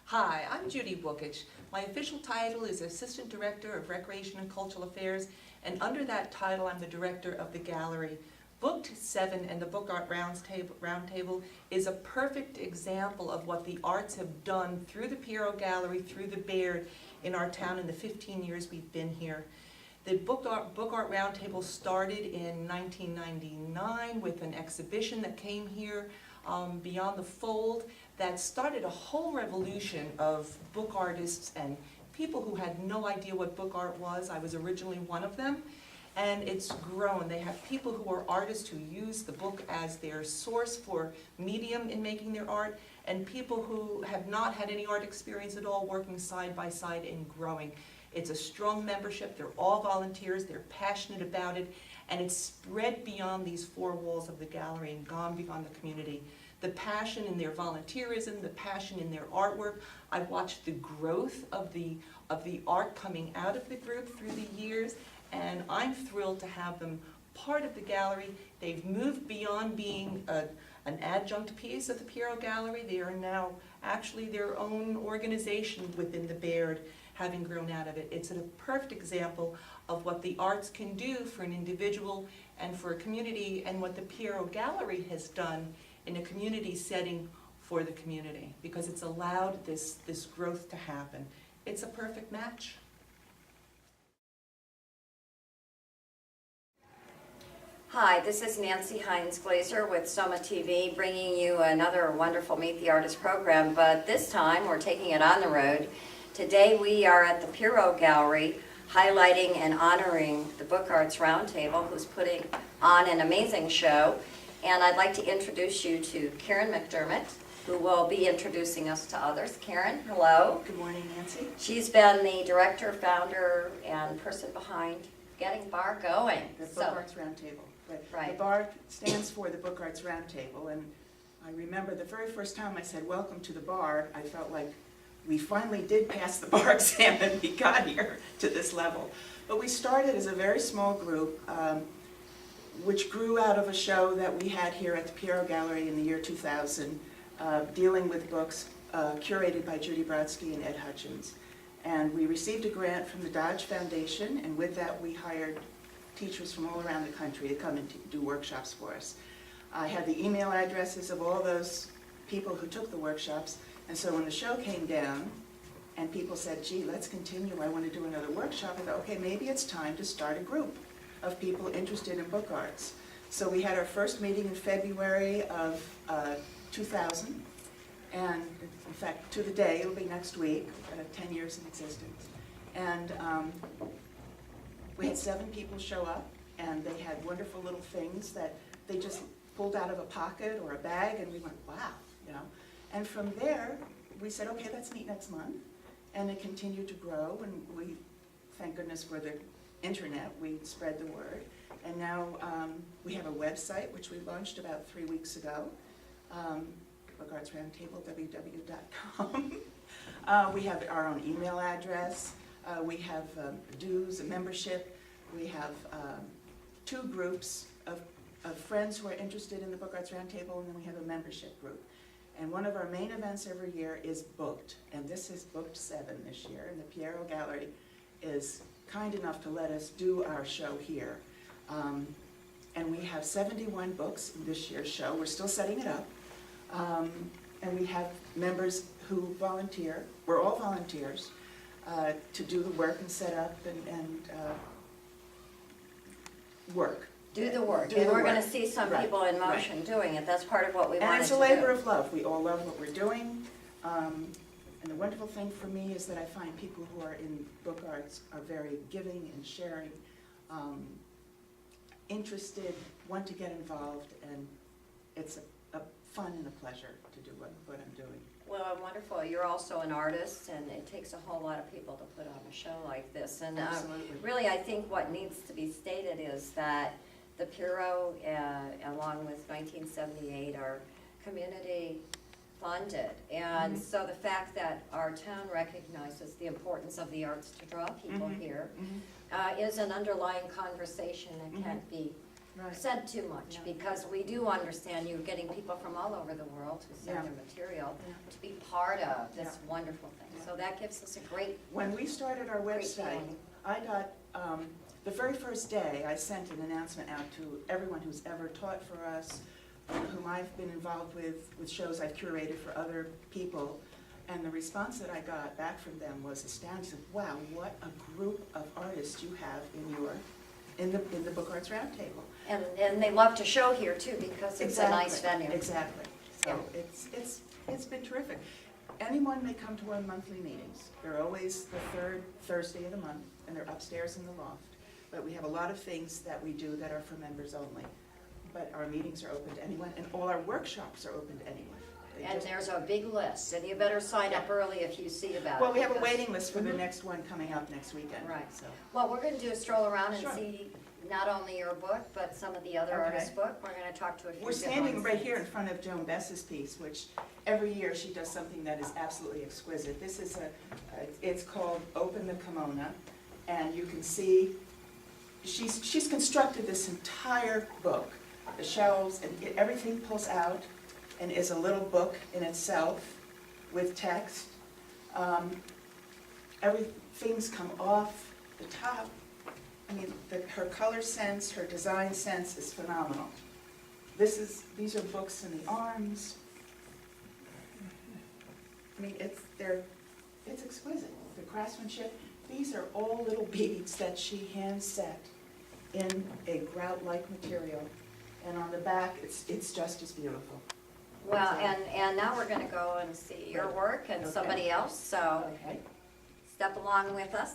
Hi, I'm Judy Bookich. My official title is Assistant Director of Recreation and Cultural Affairs, and under that title I'm the Director of the Gallery. Booked 7 and the Book Art Roundtable is a perfect example of what the arts have done through the Pierrot Gallery, through the Baird in our town in the 15 years we've been here. The Book Art Roundtable started in 1999 with an exhibition that came here, Beyond the Fold, that started a whole revolution of book artists and people who had no idea what book art was. I was originally one of them, and it's grown. They have people who are artists who use the book as their source for medium in making their art, and people who have not had any art experience at all working side by side and growing. It's a strong membership. They're all volunteers. They're passionate about it, and it's spread beyond these 4 walls of the gallery and gone beyond the community. The passion in their volunteerism, the passion in their artwork. I've watched the growth of the art coming out of the group through the years, and I'm thrilled to have them part of the gallery. They've moved beyond being an adjunct piece of the Pierrot Gallery. They are now actually their own organization within the Baird, having grown out of it. It's a perfect example of what the arts can do for an individual and for a community, and what the Pierrot Gallery has done in a community setting for the community, because it's allowed this growth to happen. It's a perfect match. Hi, this is Nancy Hines-Glazer with SOMAtv, bringing you another wonderful Meet the Artist program, but this time we're taking it on the road. Today we are at the Pierrot Gallery, highlighting and honoring the Book Arts Roundtable, who's putting on an amazing show. And I'd like to introduce you to Karen McDermott, who will be introducing us to others. Karen, hello. Good morning, Nancy. She's been the director, founder, and person behind getting BAR going. The Book Arts Roundtable. Right. The BAR stands for the Book Arts Roundtable, and I remember the very first time I said, "Welcome to the BAR," I felt like we finally did pass the BAR exam and we got here to this level. But we started as a very small group, which grew out of a show that we had here at the Pierrot Gallery in the year 2000, dealing with books curated by Judy Brodsky and Ed Hutchins. And we received a grant from the Dodge Foundation, and with that we hired teachers from all around the country to come and do workshops for us. I had the email addresses of all those people who took the workshops, and so when the show came down and people said, "Gee, let's continue, I want to do another workshop," I thought, okay, maybe it's time to start a group of people interested in book arts. So we had our first meeting in February of 2000, and in fact, to the day, it'll be next week, 10 years in existence. And we had 7 people show up, and they had wonderful little things that they just pulled out of a pocket or a bag, and we went, wow, you know. And from there, we said, okay, let's meet next month. And it continued to grow, and we, thank goodness for the internet, we spread the word. And now we have a website, which we launched about 3 weeks ago, Book Arts Roundtable, www.com. We have our own email address. We have dues, a membership. We have 2 groups of friends who are interested in the Book Arts Roundtable, and then we have a membership group. And one of our main events every year is Booked, and this is Booked 7 this year, and the Pierrot Gallery is kind enough to let us do our show here. And we have 71 books in this year's show. We're still setting it up. And we have members who volunteer. We're all volunteers to do the work and set up and work. Do the work. Do And the we're work. going to see some Right. people in motion doing it. That's part of what we And wanted it's to a do. labor of love. We all love what we're doing. And the wonderful thing for me is that I find people who are in book arts are very giving and sharing, interested, want to get involved, and it's a fun and a pleasure to do what I'm doing. Well, wonderful. You're also an artist, and it takes a whole lot of people to put on a show like this. And Absolutely. really, I think what needs to be stated is that the Pierrot, along with 1978, are community funded. And so the fact that our town recognizes the importance of the arts to draw people here is an underlying conversation that can't be Right. said too much, Yeah. because we do understand you're getting people from all over the world who send Yeah. their material Yeah. to be part of this Yeah. wonderful thing. Yeah. So that gives us a great, When we started our Great website, feeling. I got, the very first day, I sent an announcement out to everyone who's ever taught for us, whom I've been involved with shows I've curated for other people. And the response that I got back from them was astounding. Said, wow, what a group of artists you have in the Book Arts Roundtable. and they love to show here too, because it's a nice venue. Exactly. So Yeah. it's been terrific. Anyone may come to our monthly meetings. They're always the third Thursday of the month, and they're upstairs in the loft. But we have a lot of things that we do that are for members only. But our meetings are open to anyone, and all our workshops are open to anyone. They And just- there's a big list, and you better sign up early if you see about it. Well, we have a because- waiting list for the Mhm. next one coming up next weekend. Right. So, Well, we're gonna do a stroll around and Sure. see not only your book, but some of the other Okay. artists' book. We're gonna talk to a few. we're standing right here in front of Joan Bess's piece, which every year she does something that is absolutely exquisite. This is it's called Open the Kimono, and you can see she's constructed this entire book. The shelves and everything pulls out and is a little book in itself with text. Everything's come off the top. I mean, her color sense, her design sense is phenomenal. These are books in the arms. I mean, it's exquisite. The craftsmanship, these are all little beads that she hand set in a grout-like material. And on the back, it's just as beautiful. Well, and now we're gonna go and see your work and Okay. somebody else, so Okay. step along with us.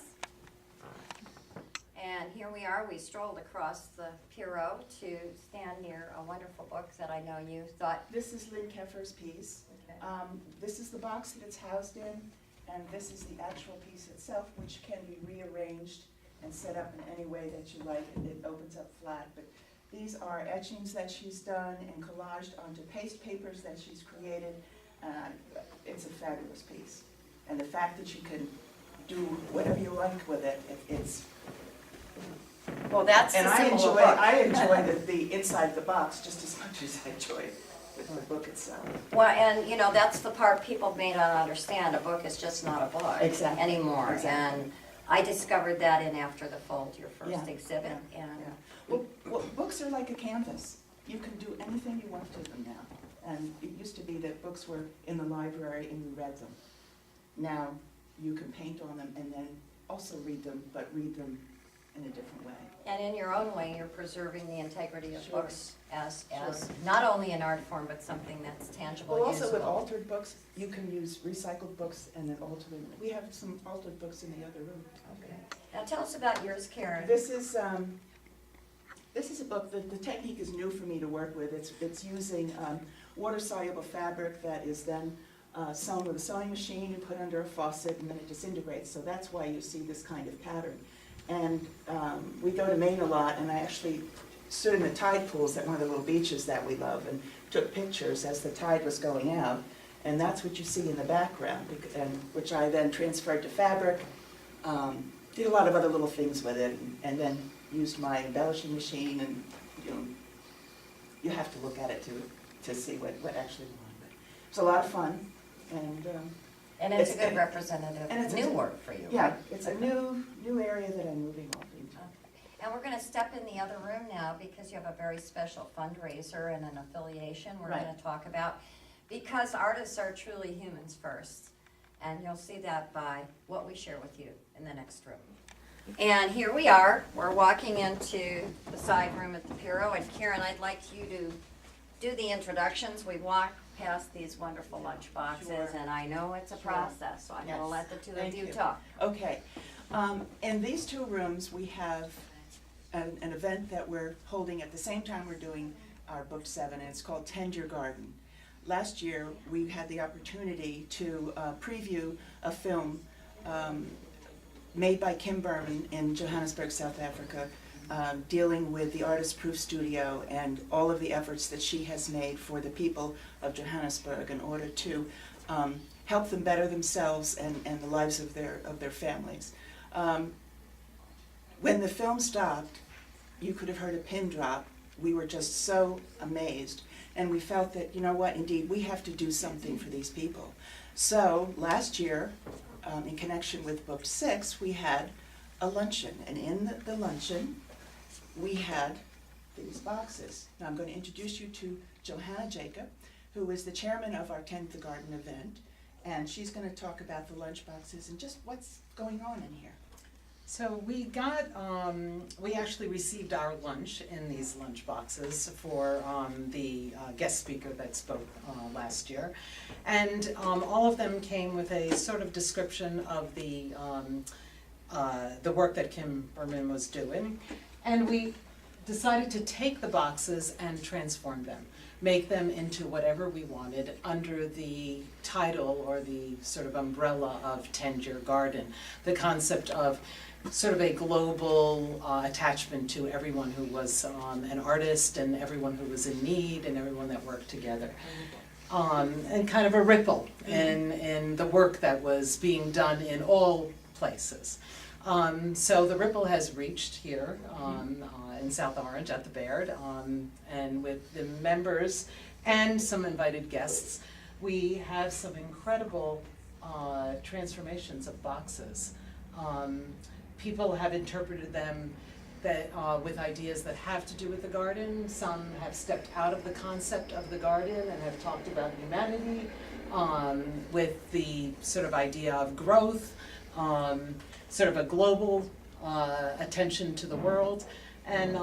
And here we are, we strolled across the Puro to stand near a wonderful book that I know you thought. This is Lynn Keffer's piece. Okay. This is the box that it's housed in, and this is the actual piece itself, which can be rearranged and set up in any way that you like. It opens up flat, but these are etchings that she's done and collaged onto paste papers that she's created. It's a fabulous piece. And the fact that you can do whatever you like with it, it's... Well, that's And the I symbol of book. enjoy the inside of the box just as much as I enjoy with the book itself. Well, and you know, that's the part people may not understand. A book is just not a book Exactly. anymore. Exactly. And I discovered that in After the Fold, your first Yeah, exhibit. yeah, And yeah. Well, books are like a canvas. You can do anything you want to them now. And it used to be that books were in the library and you read them. Now, you can paint on them and then also read them, but read them in a different way. And in your own way, you're preserving the integrity of Sure. books as Sure. not only an art form, but something that's tangible, Well, also with usable. altered books, you can use recycled books and then alter them. We have some altered books in the other room. Okay. Now tell us about yours, Karen. This is a book, the technique is new for me to work with. It's using water-soluble fabric that is then sewn with a sewing machine and put under a faucet, and then it disintegrates. So that's why you see this kind of pattern. And we go to Maine a lot, and I actually stood in the tide pools at one of the little beaches that we love and took pictures as the tide was going out. And that's what you see in the background, which I then transferred to fabric, did a lot of other little things with it, and then used my embellishing machine, and you have to look at it to see what actually went on. But it's a lot of fun, and And it's a it's- good representative and it's of a- new work for you, yeah, right? it's a new area that I'm moving off into. And we're gonna step in the other room now because you have a very special fundraiser and an affiliation we're Right. gonna talk about. Because artists are truly humans first, and you'll see that by what we share with you in the next room. And here we are, we're walking into the side room at the Puro, and Karen, I'd like you to do the introductions. We walk past these wonderful lunch boxes, Sure. and I know it's a Sure. process, so I'm gonna Yes. let the two of Thank you you. talk. Okay, in these two rooms, we have an event that we're holding at the same time we're doing our Book 7, and it's called Tend Your Garden. Last year, we had the opportunity to preview a film made by Kim Berman in Johannesburg, South Africa, dealing with the Artist Proof Studio and all of the efforts that she has made for the people of Johannesburg in order to help them better themselves and the lives of their families. When the film stopped, you could have heard a pin drop we were just so amazed. And we felt that, you know what, indeed, we have to do something for these people. So last year, in connection with Book 6, we had a luncheon. And in the luncheon, we had these boxes. Now I'm going to introduce you to Johanna Jacob, who is the chairman of our Tend the Garden event. And she's going to talk about the lunch boxes and just what's going on in here. So we actually received our lunch in these lunch boxes for the guest speaker that spoke last year. And all of them came with a sort of description of the work that Kim Berman was doing. And we decided to take the boxes and transform them, make them into whatever we wanted under the title or the sort of umbrella of Tend Your Garden. The concept of sort of a global attachment to everyone who was an artist and everyone who was in need and everyone that worked together. And kind of a ripple in the work that was being done in all places. So the ripple has reached here in South Orange at the Baird, and with the members and some invited guests, we have some incredible transformations of boxes. People have interpreted them with ideas that have to do with the garden. Some have stepped out of the concept of the garden and have talked about humanity with the sort of idea of growth, sort of a global attention to the world. And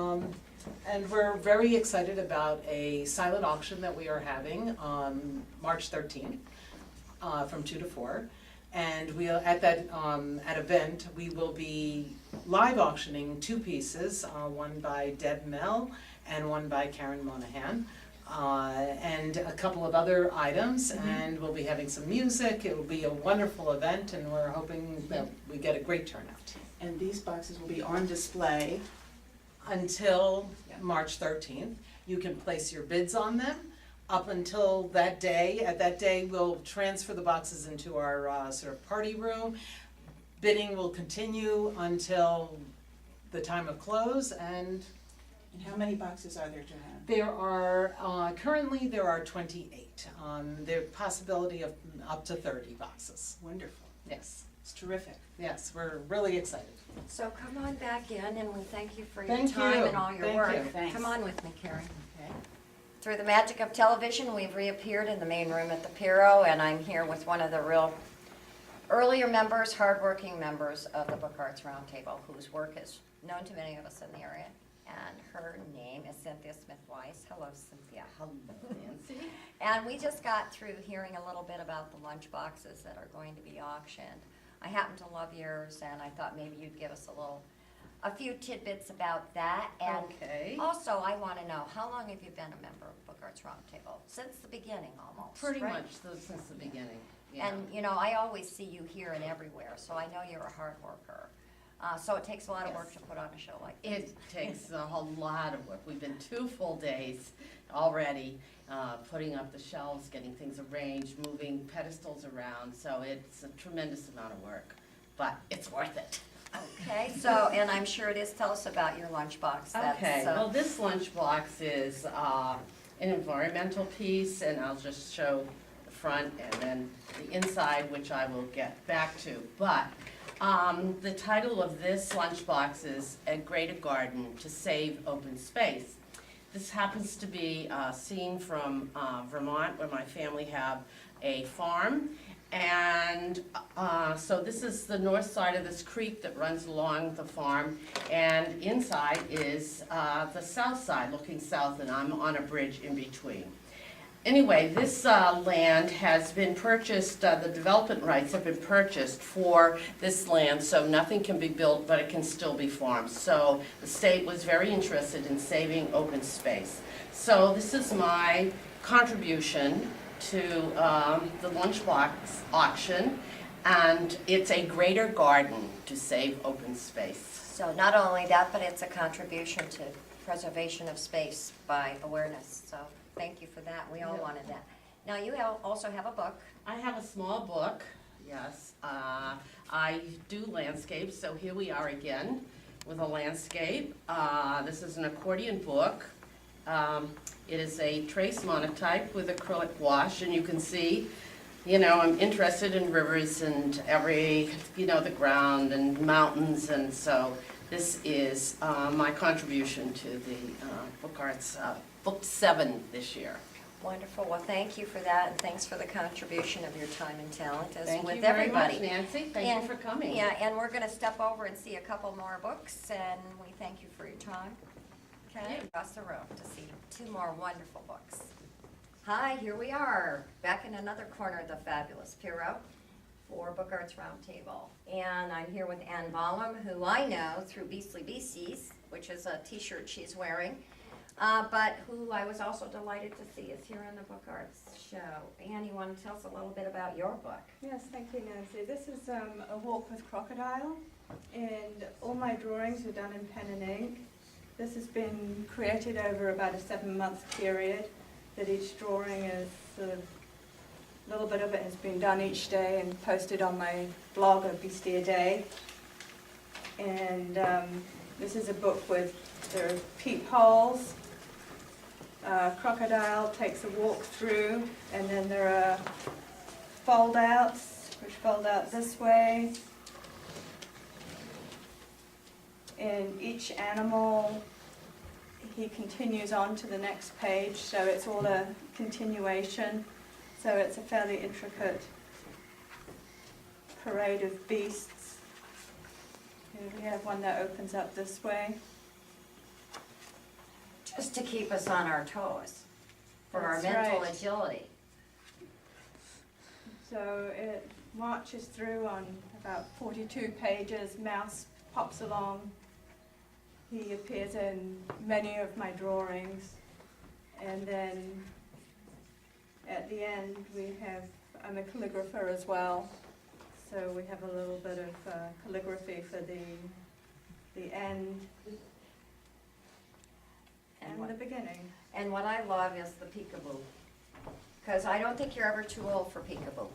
we're very excited about a silent auction that we are having on March 13th from 2 to 4. And we'll, at that event, we will be live auctioning 2 pieces, one by Deb Mell and one by Karen Monahan, and a couple of other items, and we'll be having some music. It will be a wonderful event, and we're hoping that we get a great turnout. And these boxes will be on display Until March 13th. You can place your bids on them up until that day. At that day, we'll transfer the boxes into our sort of party room. Bidding will continue until the time of close, and how many boxes are there, Johanna? there are, currently there are 28. There's possibility of up to 30 boxes. Wonderful. Yes, It's terrific. yes, we're really excited. So come on back in, and we thank you for your Thank time you. and all your Thank work. you. Thanks. Come on with me, Karen. Okay. Through the magic of television, we've reappeared in the main room at the Piro, and I'm here with one of the real earlier members, hardworking members of the Book Arts Roundtable, whose work is known to many of us in the area. And her name is Cynthia Smith-Weiss. Hello, Cynthia. Hello, Nancy. And we just got through hearing a little bit about the lunch boxes that are going to be auctioned. I happen to love yours, and I thought maybe you'd give us a few tidbits about that. And Okay. also, I want to know, how long have you been a member of Book Arts Roundtable? Since the beginning, almost, Pretty right? much since the beginning, yeah. And, you know, I always see you here and everywhere, so I know you're a hard worker. So it takes a lot of work Yes. to put on a show like this. It takes a whole lot of work. We've been 2 full days already, putting up the shelves, getting things arranged, moving pedestals around, so it's a tremendous amount of work, but it's worth it. Okay, so, and I'm sure it is, tell us about your lunchbox. Okay, well, this lunchbox is an environmental piece, and I'll just show the front and then the inside, which I will get back to. But the title of this lunchbox is A Greater Garden to Save Open Space. This happens to be a scene from Vermont, where my family have a farm. And so this is the north side of this creek that runs along the farm, and inside is the south side, looking south, and I'm on a bridge in between. Anyway, this land has been purchased, the development rights have been purchased for this land, so nothing can be built, but it can still be farmed. So the state was very interested in saving open space. So this is my contribution to the lunchbox auction, and it's a greater garden to save open space. So not only that, but it's a contribution to preservation of space by awareness, so thank you for that, we all Yeah. wanted that. Now, you also have a book. I have a small book, yes. I do landscapes, so here we are again with a landscape. This is an accordion book, It is a trace monotype with acrylic wash, and you can see, you know, I'm interested in rivers and the ground and mountains, and so this is my contribution to the Book Arts Book 7 this year. Wonderful. Well, thank you for that, and thanks for the contribution of your time and talent, as Thank with you very much, everybody. Nancy. Thank And- you for coming. Yeah, and we're going to step over and see a couple more books, and we thank you for your time. Okay, Yeah. across the room to see 2 more wonderful books. Hi, here we are, back in another corner of the fabulous Puro for Book Arts Roundtable. And I'm here with Ann Ballum, who I know through Beastly Beasties, which is a t-shirt she's wearing, but who I was also delighted to see is here in the Book Arts show. Ann, you want to tell us a little bit about your book? Yes, thank you, Nancy. This is A Walk with Crocodile, and all my drawings are done in pen and ink. This has been created over about a 7-month period, that each drawing is sort of, a little bit of it has been done each day and posted on my blog of Beastie a Day. And this is a book with, there are peepholes, crocodile takes a walk through, and then there are fold outs, which fold out this way. And each animal, he continues on to the next page, so it's all a continuation. So it's a fairly intricate parade of beasts. Here we have one that opens up this way. Just to keep us on our toes, for our That's mental right. agility. So it marches through on about 42 pages. Mouse pops along. He appears in many of my drawings. And then at the end we have, I'm a calligrapher as well. So we have a little bit of calligraphy for the end and the beginning. And what I love is the peekaboo, because I don't think you're ever too old for peekaboo.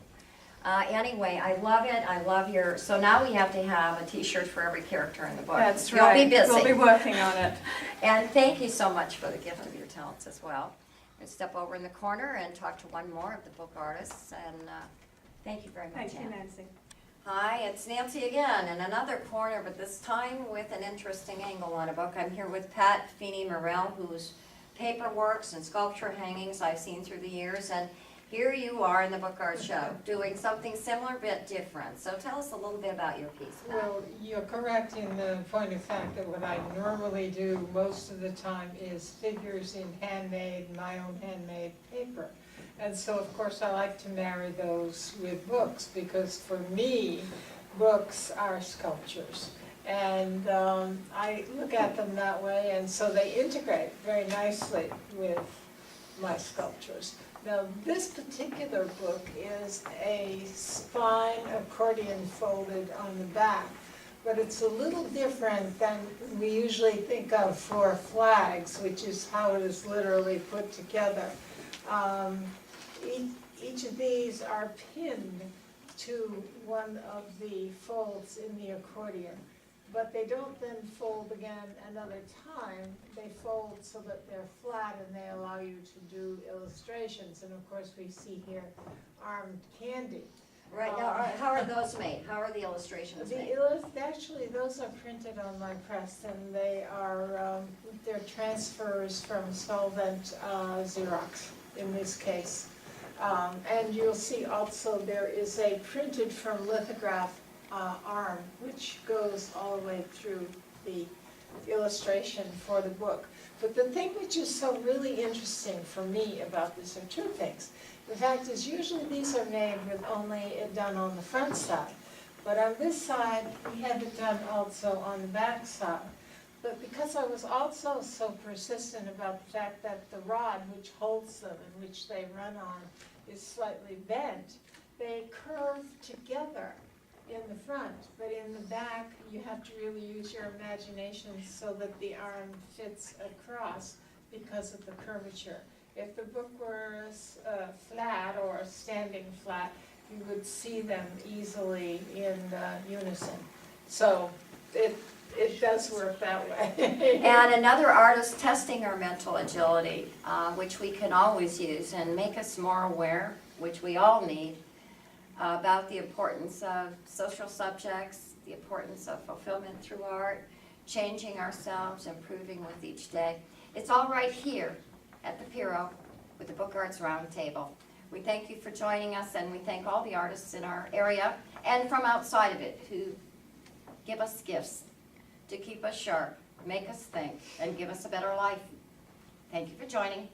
Anyway, I love it. I love your. So now we have to have a T-shirt for every character in the book. That's You'll right. be busy. We'll be working on it. And thank you so much for the gift of your talents as well. And step over in the corner and talk to one more of the book artists. And thank you very much, Thank you, Ann. Nancy. Hi, it's Nancy again in another corner, but this time with an interesting angle on a book. I'm here with Pat Feeney Morell, whose paperworks and sculpture hangings I've seen through the years. And here you are in the Book Arts Show, doing something similar, bit different. So tell us a little bit about your piece, Pat. Well, you're correct in the point of fact that what I normally do most of the time is figures in handmade, my own handmade paper. And so, of course, I like to marry those with books, because for me, books are sculptures. And I look at them that way, and so they integrate very nicely with my sculptures. Now, this particular book is a spine accordion folded on the back, but it's a little different than we usually think of for flags, which is how it is literally put together. Each of these are pinned to one of the folds in the accordion, but they don't then fold again another time. They fold so that they're flat and they allow you to do illustrations. And of course, we see here armed candy. Right, now, how are those made? How are the illustrations made? Actually, those are printed on my press, and they are, they're transfers from solvent Xerox in this case. And you'll see also there is a printed from lithograph arm, which goes all the way through the illustration for the book. But the thing which is so really interesting for me about this are 2 things. The fact is, usually these are made with only it done on the front side. But on this side, we have it done also on the back side. But because I was also so persistent about the fact that the rod which holds them and which they run on is slightly bent, they curve together in the front, but in the back you have to really use your imagination so that the arm fits across because of the curvature. If the book were flat or standing flat, you would see them easily in unison. So it does work that way. And another artist testing our mental agility, which we can always use and make us more aware, which we all need, about the importance of social subjects, the importance of fulfillment through art, changing ourselves, improving with each day. It's all right here at the Piero with the Book Arts Roundtable. We thank you for joining us, and we thank all the artists in our area and from outside of it who give us gifts to keep us sharp, make us think, and give us a better life. Thank you for joining.